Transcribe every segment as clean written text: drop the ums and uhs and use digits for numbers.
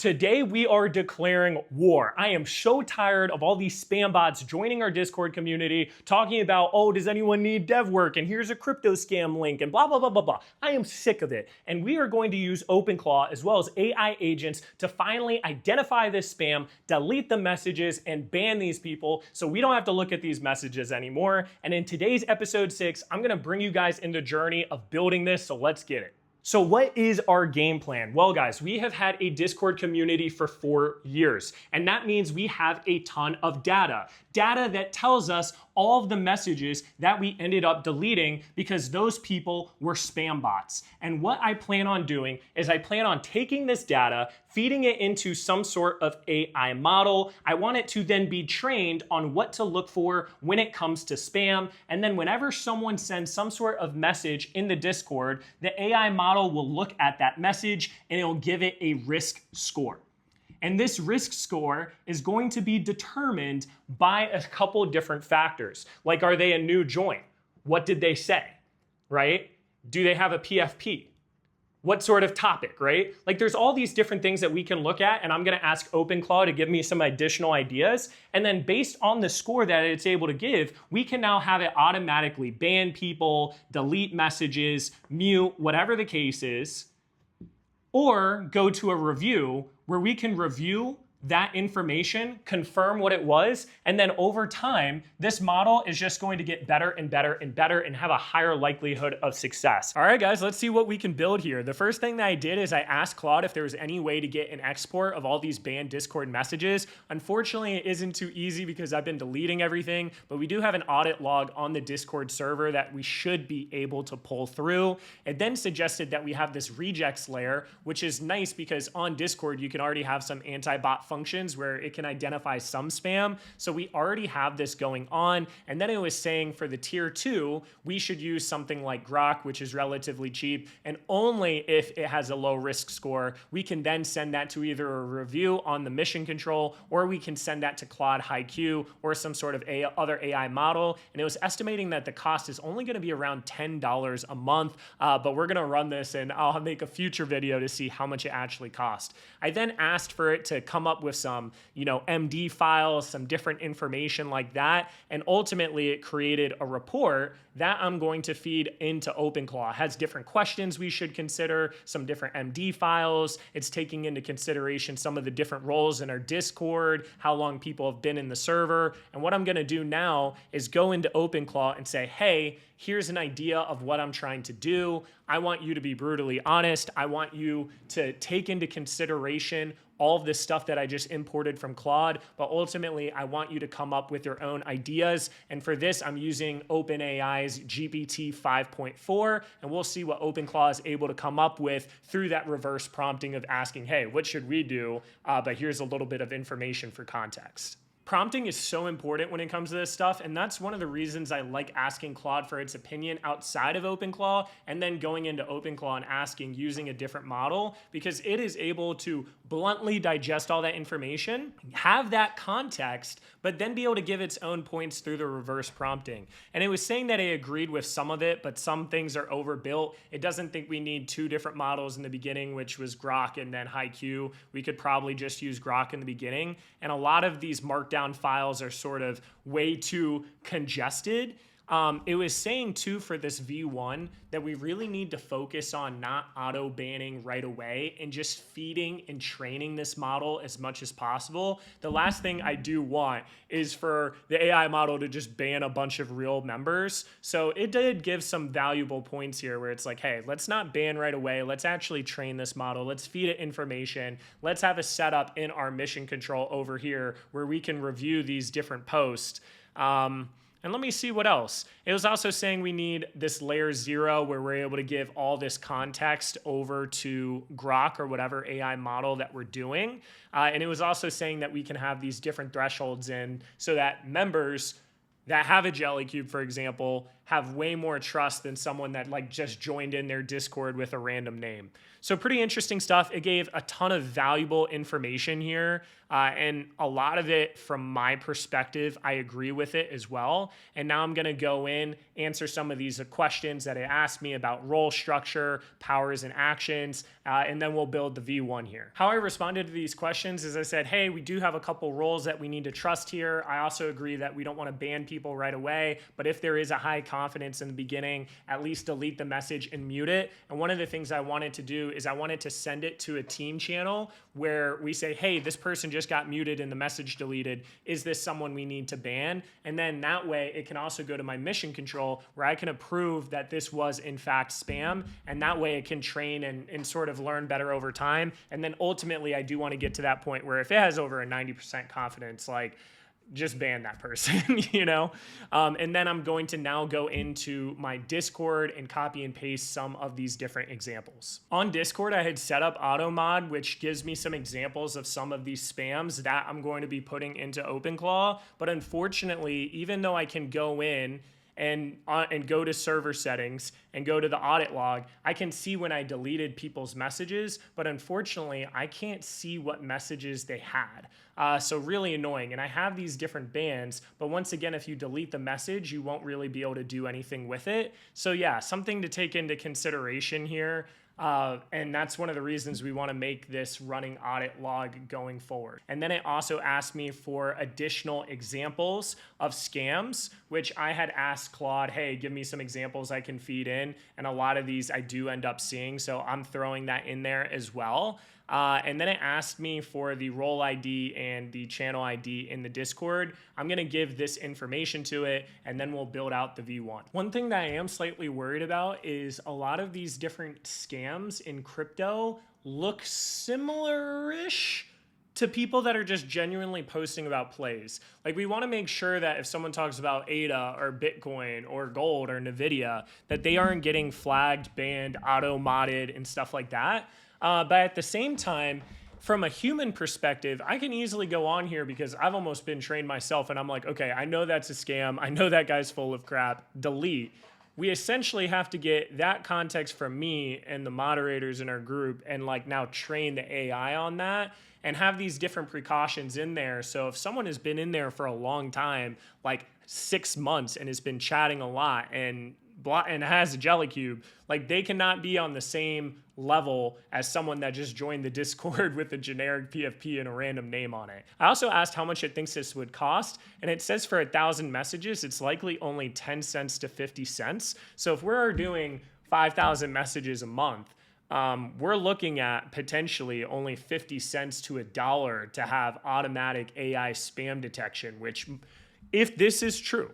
Today we are declaring war. I am so tired of all these spam bots joining our Discord community talking about, oh, does anyone need dev work? And here's a crypto scam link and blah, blah, blah, blah, blah. I am sick of it. And we are going to use Openclaw as well as AI agents to finally identify this spam, delete the messages, and ban these people so we don't have to look at these messages anymore. And in today's episode 6, I'm gonna bring you guys in the journey of building this, so let's get it. So what is our game plan? Well, guys, we have had a Discord community for 4 years, and that means we have a ton of data that tells us all of the messages that we ended up deleting because those people were spam bots. And what I plan on doing is I plan on taking this data, feeding it into some sort of AI model. I want it to then be trained on what to look for when it comes to spam. And then whenever someone sends some sort of message in the Discord, the AI model will look at that message and it'll give it a risk score. And this risk score is going to be determined by a couple different factors. Like, are they a new join? What did they say, right? Do they have a PFP? What sort of topic, right? Like, there's all these different things that we can look at, and I'm gonna ask Openclaw to give me some additional ideas. And then based on the score that it's able to give, we can now have it automatically ban people, delete messages, mute, whatever the case is, or go to a review where we can review that information, confirm what it was, and then over time, this model is just going to get better and better and better and have a higher likelihood of success. All right, guys, let's see what we can build here. The first thing that I did is I asked Claude if there was any way to get an export of all these banned Discord messages. Unfortunately, it isn't too easy because I've been deleting everything, but we do have an audit log on the Discord server that we should be able to pull through. It then suggested that we have this rejects layer, which is nice because on Discord, you can already have some anti-bot functions where it can identify some spam. So we already have this going on. And then it was saying for the tier 2, we should use something like Grok, which is relatively cheap. And only if it has a low risk score, we can then send that to either a review on the mission control, or we can send that to Claude HiQ or some sort of other AI model. And it was estimating that the cost is only going to be around $10 a month. But we're going to run this and I'll make a future video to see how much it actually costs. I then asked for it to come up with some, MD files, some different information like that. And ultimately it created a report that I'm going to feed into Openclaw. It has different questions we should consider, some different MD files. It's taking into consideration some of the different roles in our Discord, how long people have been in the server. And what I'm gonna do now is go into Openclaw and say, hey, here's an idea of what I'm trying to do. I want you to be brutally honest. I want you to take into consideration all of this stuff that I just imported from Claude, but ultimately I want you to come up with your own ideas. And for this, I'm using OpenAI's GPT 5.4, and we'll see what Openclaw is able to come up with through that reverse prompting of asking, hey, what should we do? But here's a little bit of information for context. Prompting is so important when it comes to this stuff, and that's one of the reasons I like asking Claude for its opinion outside of Openclaw and then going into Openclaw and asking using a different model, because it is able to bluntly digest all that information, have that context, but then be able to give its own points through the reverse prompting. And it was saying that it agreed with some of it, but some things are overbuilt. It doesn't think we need 2 different models in the beginning, which was Grok and then HiQ. We could probably just use Grok in the beginning. And a lot of these markdown files are sort of way too congested. It was saying too for this V1 that we really need to focus on not auto banning right away and just feeding and training this model as much as possible. The last thing I do want is for the AI model to just ban a bunch of real members. So it did give some valuable points here where it's like, hey, let's not ban right away. Let's actually train this model. Let's feed it information. Let's have a setup in our mission control over here where we can review these different posts. And let me see what else. It was also saying we need this layer 0 where we're able to give all this context over to Grok or whatever AI model that we're doing. And it was also saying that we can have these different thresholds in so that members that have a jelly cube, for example, have way more trust than someone that like just joined in their Discord with a random name. So pretty interesting stuff. It gave a ton of valuable information here. And a lot of it, from my perspective, I agree with it as well. And now I'm going to go in, answer some of these questions that it asked me about role structure, powers and actions, and then we'll build the V1 here. How I responded to these questions is I said, hey, we do have a couple roles that we need to trust here. I also agree that we don't want to ban people right away, but if there is a high confidence in the beginning, at least delete the message and mute it. And one of the things I wanted to do is I wanted to send it to a team channel where we say, hey, this person just got muted and the message deleted. Is this someone we need to ban? And then that way it can also go to my mission control where I can approve that this was in fact spam. And that way it can train and sort of learn better over time. And then ultimately I do want to get to that point where if it has over a 90% confidence, like, just ban that person, you know? And then I'm going to now go into my Discord and copy and paste some of these different examples. On Discord, I had set up AutoMod, which gives me some examples of some of these spams that I'm going to be putting into Openclaw. But unfortunately, even though I can go in and go to server settings and go to the audit log, I can see when I deleted people's messages, but unfortunately, I can't see what messages they had. So really annoying. And I have these different bans, but once again, if you delete the message, you won't really be able to do anything with it. So yeah, something to take into consideration here. And that's one of the reasons we want to make this running audit log going forward. And then it also asked me for additional examples of scams, which I had asked Claude, hey, give me some examples I can feed in. And a lot of these I do end up seeing. So I'm throwing that in there as well. And then it asked me for the role ID and the channel ID in the Discord. I'm going to give this information to it, and then we'll build out the V1. One thing that I am slightly worried about is a lot of these different scams in crypto look similar-ish to people that are just genuinely posting about plays. Like, we want to make sure that if someone talks about ADA or Bitcoin or gold or NVIDIA, that they aren't getting flagged, banned, auto-modded, and stuff like that. But at the same time, from a human perspective, I can easily go on here because I've almost been trained myself and I'm like, okay, I know that's a scam. I know that guy's full of crap. Delete. We essentially have to get that context from me and the moderators in our group and like now train the AI on that and have these different precautions in there. So if someone has been in there for a long time, like 6 months, and has been chatting a lot and has a jelly cube, like they cannot be on the same level as someone that just joined the Discord with a generic PFP and a random name on it. I also asked how much it thinks this would cost, and it says for 1,000 messages, it's likely only 10 cents to 50 cents. So if we're doing 5,000 messages a month, we're looking at potentially only 50 cents to $1 to have automatic AI spam detection, which, if this is true,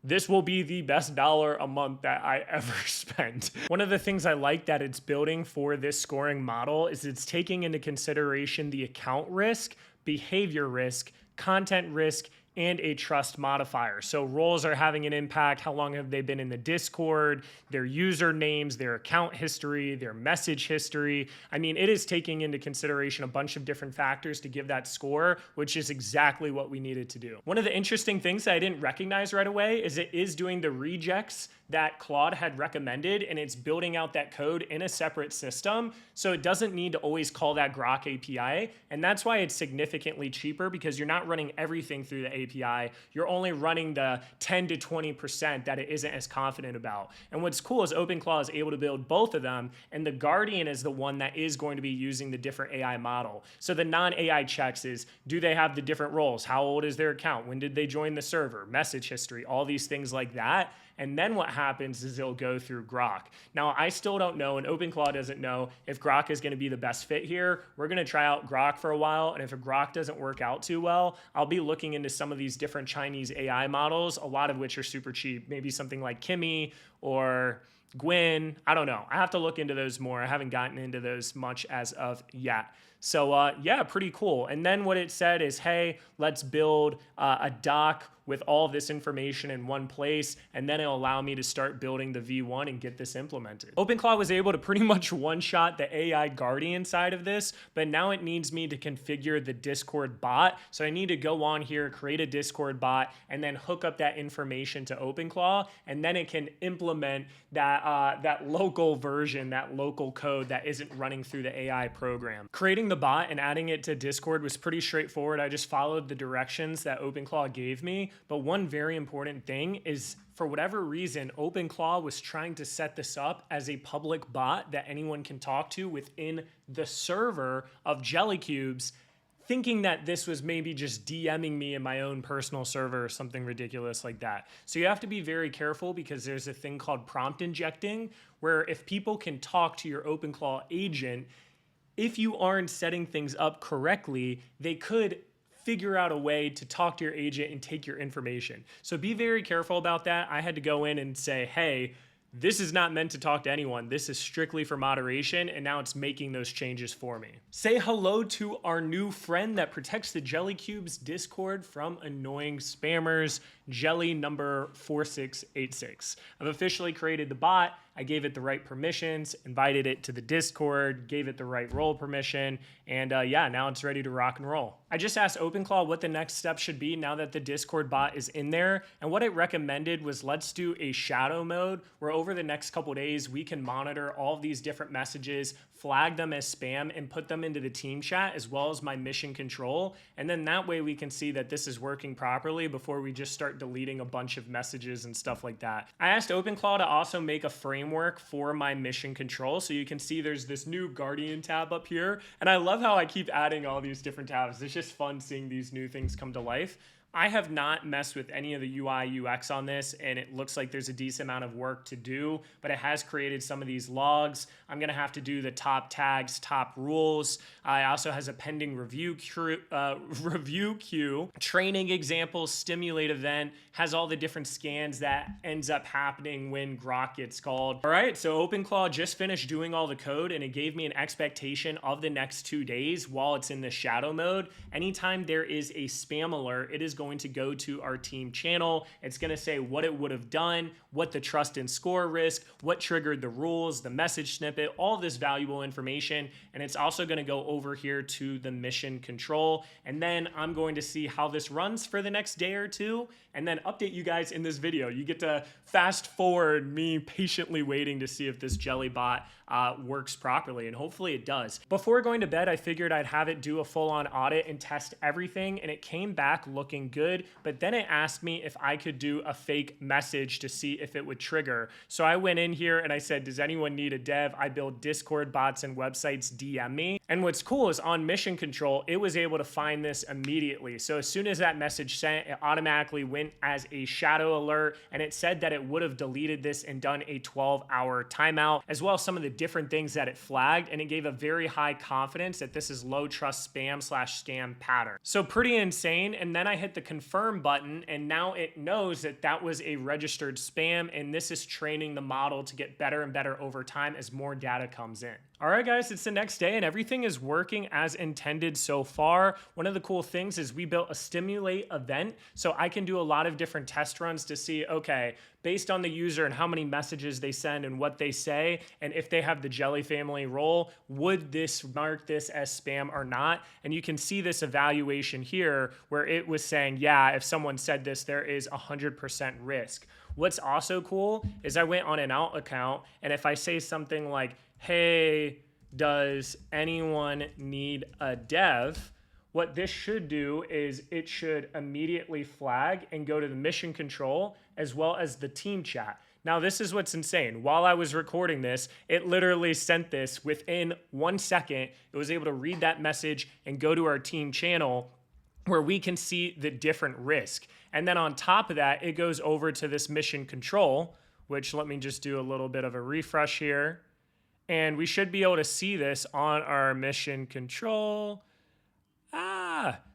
this will be the best dollar a month that I ever spent. One of the things I like that it's building for this scoring model is it's taking into consideration the account risk, behavior risk, content risk, and a trust modifier. So roles are having an impact. How long have they been in the Discord, their usernames, their account history, their message history. I mean, it is taking into consideration a bunch of different factors to give that score, which is exactly what we needed to do. One of the interesting things that I didn't recognize right away is it is doing the rejects that Claude had recommended, and it's building out that code in a separate system. So it doesn't need to always call that Grok API. And that's why it's significantly cheaper, because you're not running everything through the API. You're only running the 10 to 20% that it isn't as confident about. And what's cool is Openclaw is able to build both of them, and the Guardian is the one that is going to be using the different AI model. So the non-AI checks is, do they have the different roles? How old is their account? When did they join the server? Message history, all these things like that. And then what happens is it'll go through Grok. Now, I still don't know, and Openclaw doesn't know, if Grok is going to be the best fit here. We're going to try out Grok for a while, and if a Grok doesn't work out too well, I'll be looking into some of these different Chinese AI models, a lot of which are super cheap. Maybe something like Kimi or Gwyn. I don't know. I have to look into those more. I haven't gotten into those much as of yet. So yeah, pretty cool. And then what it said is, hey, let's build a doc with all of this information in one place, and then it'll allow me to start building the V1 and get this implemented. Openclaw was able to pretty much one-shot the AI Guardian side of this, but now it needs me to configure the Discord bot. So I need to go on here, create a Discord bot, and then hook up that information to Openclaw, and then it can implement that local version, that local code that isn't running through the AI program. Creating the bot and adding it to Discord was pretty straightforward. I just followed the directions that Openclaw gave me, but one very important thing is, for whatever reason, Openclaw was trying to set this up as a public bot that anyone can talk to within the server of Jellycubes, thinking that this was maybe just DMing me in my own personal server or something ridiculous like that. So you have to be very careful, because there's a thing called prompt injecting, where if people can talk to your Openclaw agent, if you aren't setting things up correctly, they could figure out a way to talk to your agent and take your information. So be very careful about that. I had to go in and say, hey, this is not meant to talk to anyone. This is strictly for moderation, and now it's making those changes for me. Say hello to our new friend that protects the Jellycubes Discord from annoying spammers, Jelly number 4686. I've officially created the bot. I gave it the right permissions, invited it to the Discord, gave it the right role permission, and yeah, now it's ready to rock and roll. I just asked Openclaw what the next step should be now that the Discord bot is in there, and what it recommended was, let's do a shadow mode where over the next couple days we can monitor all of these different messages, flag them as spam, and put them into the team chat as well as my mission control, and then that way we can see that this is working properly before we just start deleting a bunch of messages and stuff like that. I asked Openclaw to also make a framework for my mission control, so you can see there's this new Guardian tab up here, and I love how I keep adding all these different tabs. It's just fun seeing these new things come to life. I have not messed with any of the UI UX on this, and it looks like there's a decent amount of work to do, but it has created some of these logs. I'm gonna have to do the top tags, top rules. It also has a pending review queue, training examples, stimulate event, has all the different scans that ends up happening when Grok gets called. All right, so Openclaw just finished doing all the code, and it gave me an expectation of the next 2 days while it's in the shadow mode. Anytime there is a spam alert, it is going to go to our team channel. It's going to say what it would have done, what the trust and score risk, what triggered the rules, the message snippet, all this valuable information. And it's also going to go over here to the mission control. And then I'm going to see how this runs for the next day or two, and then update you guys in this video. You get to fast forward me patiently waiting to see if this Jelly bot works properly, and hopefully it does. Before going to bed, I figured I'd have it do a full-on audit and test everything, and it came back looking good, but then it asked me if I could do a fake message to see if it would trigger. So I went in here and I said, does anyone need a dev? I build Discord bots and websites, DM me. And what's cool is on mission control, it was able to find this immediately. So as soon as that message sent, it automatically went as a shadow alert, and it said that it would have deleted this and done a 12-hour timeout, as well as some of the different things that it flagged, and it gave a very high confidence that this is low trust spam/scam pattern. So pretty insane. And then I hit the confirm button, and now it knows that that was a registered spam, and this is training the model to get better and better over time as more data comes in. All right, guys, it's the next day and everything is working as intended so far. One of the cool things is we built a stimulate event, so I can do a lot of different test runs to see, okay, based on the user and how many messages they send and what they say, and if they have the Jelly family role, would this mark this as spam or not? And you can see this evaluation here where it was saying, yeah, if someone said this, there is 100% risk. What's also cool is I went on an out account, and if I say something like, hey, does anyone need a dev? What this should do is it should immediately flag and go to the mission control as well as the team chat. Now, this is what's insane. While I was recording this, it literally sent this within 1 second. It was able to read that message and go to our team channel where we can see the different risk. And then on top of that, it goes over to this mission control, which let me just do a little bit of a refresh here. And we should be able to see this on our mission control.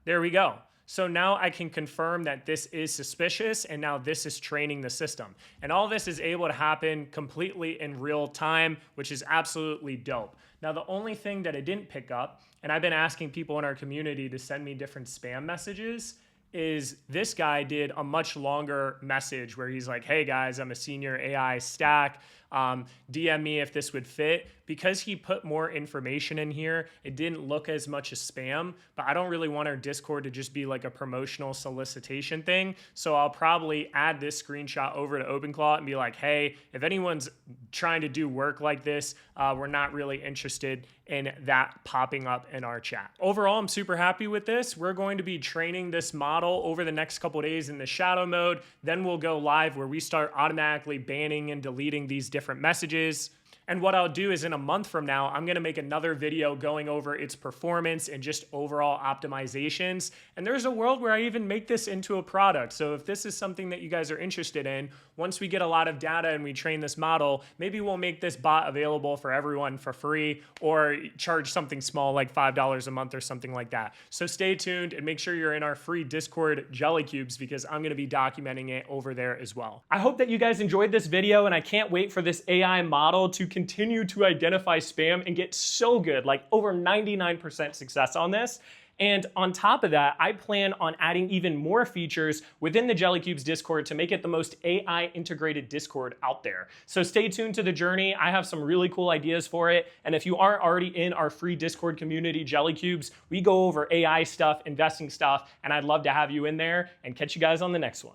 There we go. So now I can confirm that this is suspicious, and now this is training the system. And all this is able to happen completely in real time, which is absolutely dope. Now, the only thing that I didn't pick up, and I've been asking people in our community to send me different spam messages, is this guy did a much longer message where he's like, hey guys, I'm a senior AI stack. DM me if this would fit. Because he put more information in here, it didn't look as much as spam, but I don't really want our Discord to just be like a promotional solicitation thing. So I'll probably add this screenshot over to Openclaw and be like, hey, if anyone's trying to do work like this, we're not really interested in that popping up in our chat. Overall, I'm super happy with this. We're going to be training this model over the next couple of days in the shadow mode. Then we'll go live where we start automatically banning and deleting these different messages. And what I'll do is in a month from now, I'm gonna make another video going over its performance and just overall optimizations. And there's a world where I even make this into a product. So if this is something that you guys are interested in, once we get a lot of data and we train this model, maybe we'll make this bot available for everyone for free or charge something small like $5 a month or something like that. So stay tuned and make sure you're in our free Discord Jelly Cubes because I'm gonna be documenting it over there as well. I hope that you guys enjoyed this video and I can't wait for this AI model to continue to identify spam and get so good, like over 99% success on this. And on top of that, I plan on adding even more features within the Jelly Cubes Discord to make it the most AI integrated Discord out there. So stay tuned to the journey. I have some really cool ideas for it. And if you aren't already in our free Discord community, Jelly Cubes, we go over AI stuff, investing stuff, and I'd love to have you in there and catch you guys on the next one.